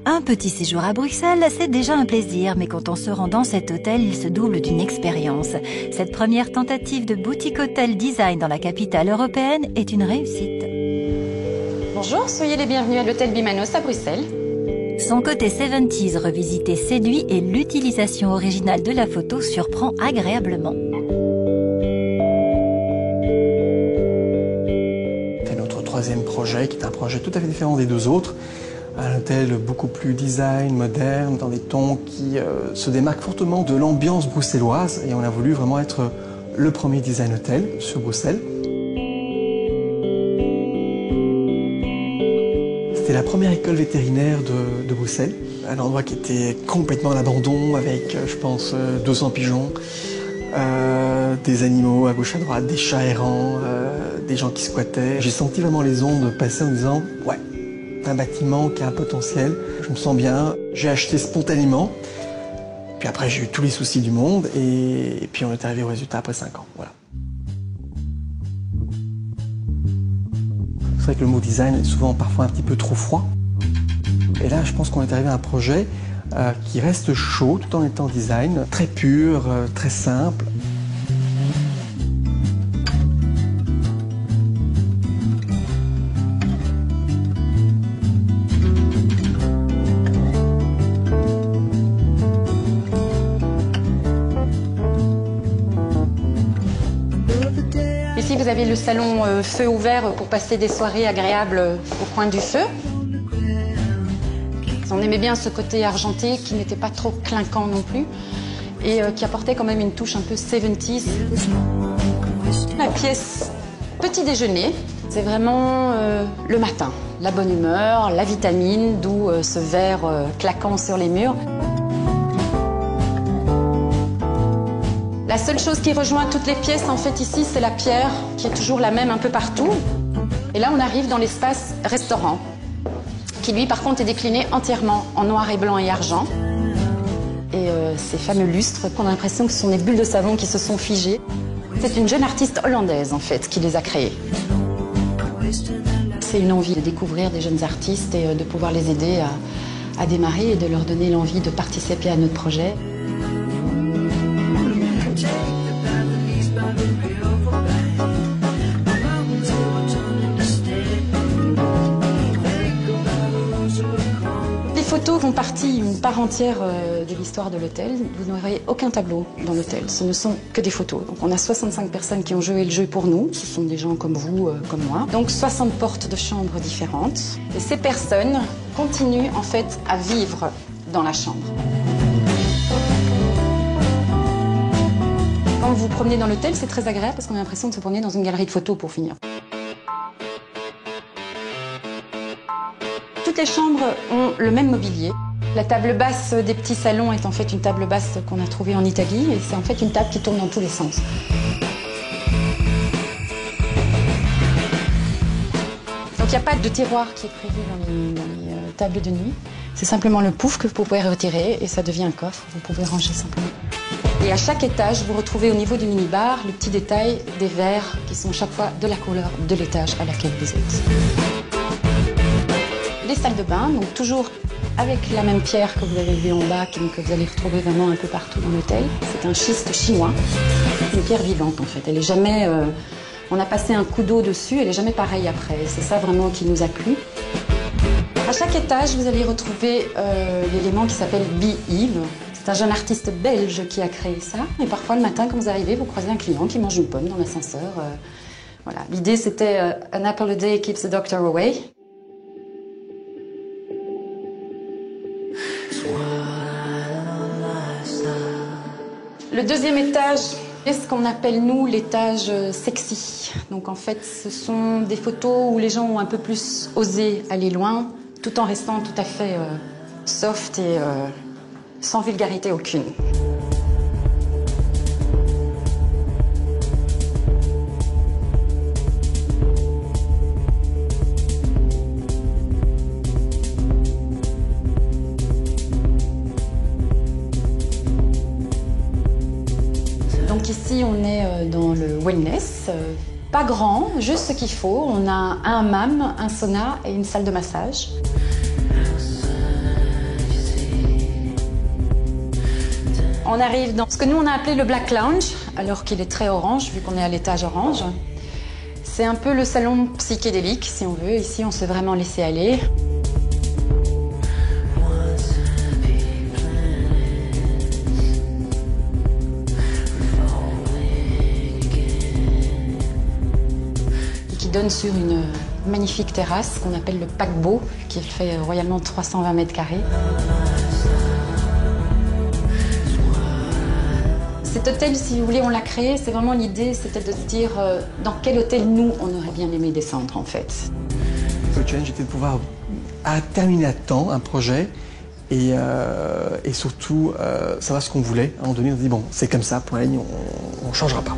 Un petit séjour à Bruxelles, c'est déjà un plaisir, mais quand on se rend dans cet hôtel, il se double d'une expérience. Cette première tentative de boutique hôtel design dans la capitale européenne est une réussite. Bonjour, soyez les bienvenus à l'hôtel Bimanos à Bruxelles. Son côté 70s revisité séduit et l'utilisation originale de la photo surprend agréablement. C'est notre troisième projet, qui est un projet tout à fait différent des deux autres. Un hôtel beaucoup plus design, moderne, dans des tons qui se démarquent fortement de l'ambiance bruxelloise. Et on a voulu vraiment être le premier design hôtel sur Bruxelles. C'était la première école vétérinaire de Bruxelles. Un endroit qui était complètement à l'abandon, avec, je pense, 200 pigeons, des animaux à gauche à droite, des chats errants, des gens qui squattaient. J'ai senti vraiment les ondes passer en me disant « ouais ». Un bâtiment qui a un potentiel, je me sens bien, j'ai acheté spontanément, puis après j'ai eu tous les soucis du monde et puis on est arrivé au résultat après 5 ans. Voilà. C'est vrai que le mot design est souvent parfois un petit peu trop froid. Et là je pense qu'on est arrivé à un projet qui reste chaud tout en étant design, très pur, très simple. Ici, vous avez le salon feu ouvert pour passer des soirées agréables au coin du feu. On aimait bien ce côté argenté qui n'était pas trop clinquant non plus et qui apportait quand même une touche un peu 70s. La pièce petit déjeuner, c'est vraiment le matin. La bonne humeur, la vitamine, d'où ce verre claquant sur les murs. La seule chose qui rejoint toutes les pièces, en fait, ici, c'est la pierre, qui est toujours la même un peu partout. Et là, on arrive dans l'espace restaurant, qui, lui, par contre, est décliné entièrement en noir et blanc et argent. Et ces fameux lustres, qu'on a l'impression que ce sont des bulles de savon qui se sont figées. C'est une jeune artiste hollandaise, en fait, qui les a créées. C'est une envie de découvrir des jeunes artistes et de pouvoir les aider à démarrer et de leur donner l'envie de participer à notre projet. Les photos font partie, une part entière de l'histoire de l'hôtel. Vous n'aurez aucun tableau dans l'hôtel, ce ne sont que des photos. Donc on a 65 personnes qui ont joué le jeu pour nous, ce sont des gens comme vous, comme moi. Donc 60 portes de chambres différentes. Et ces personnes continuent en fait à vivre dans la chambre. Quand vous vous promenez dans l'hôtel, c'est très agréable parce qu'on a l'impression de se promener dans une galerie de photos pour finir. Toutes les chambres ont le même mobilier. La table basse des petits salons est en fait une table basse qu'on a trouvée en Italie et c'est en fait une table qui tourne dans tous les sens. Donc il n'y a pas de tiroir qui est prévu dans les tables de nuit. C'est simplement le pouf que vous pouvez retirer et ça devient un coffre. Vous pouvez ranger simplement. Et à chaque étage, vous retrouvez au niveau du minibar le petit détail des verres qui sont chaque fois de la couleur de l'étage à laquelle vous êtes. Les salles de bain, donc toujours avec la même pierre que vous avez vue en bas, que vous allez retrouver vraiment un peu partout dans l'hôtel. C'est un schiste chinois, une pierre vivante en fait. Elle est jamais, on a passé un coup d'eau dessus, elle est jamais pareille après. C'est ça vraiment qui nous a plu. À chaque étage, vous allez retrouver l'élément qui s'appelle Be Eve. C'est un jeune artiste belge qui a créé ça. Et parfois, le matin, quand vous arrivez, vous croisez un client qui mange une pomme dans l'ascenseur. Voilà. L'idée, c'était An apple a day keeps the doctor away. Le deuxième étage est ce qu'on appelle, nous, l'étage sexy. Donc, en fait, ce sont des photos où les gens ont un peu plus osé aller loin, tout en restant tout à fait soft et sans vulgarité aucune. Donc ici, on est dans le wellness. Pas grand, juste ce qu'il faut. On a un hammam, un sauna et une salle de massage. On arrive dans ce que nous on a appelé le Black Lounge, alors qu'il est très orange, vu qu'on est à l'étage orange. C'est un peu le salon psychédélique, si on veut. Ici, on s'est vraiment laissé aller. Et qui donne sur une magnifique terrasse qu'on appelle le paquebot, qui fait royalement 320 mètres carrés. Cet hôtel, si vous voulez, on l'a créé, c'est vraiment l'idée, c'était de se dire dans quel hôtel, nous, on aurait bien aimé descendre, en fait. Le challenge était de pouvoir terminer à temps un projet et surtout savoir ce qu'on voulait. À un moment donné, on se dit, bon, c'est comme ça, point, on ne changera pas.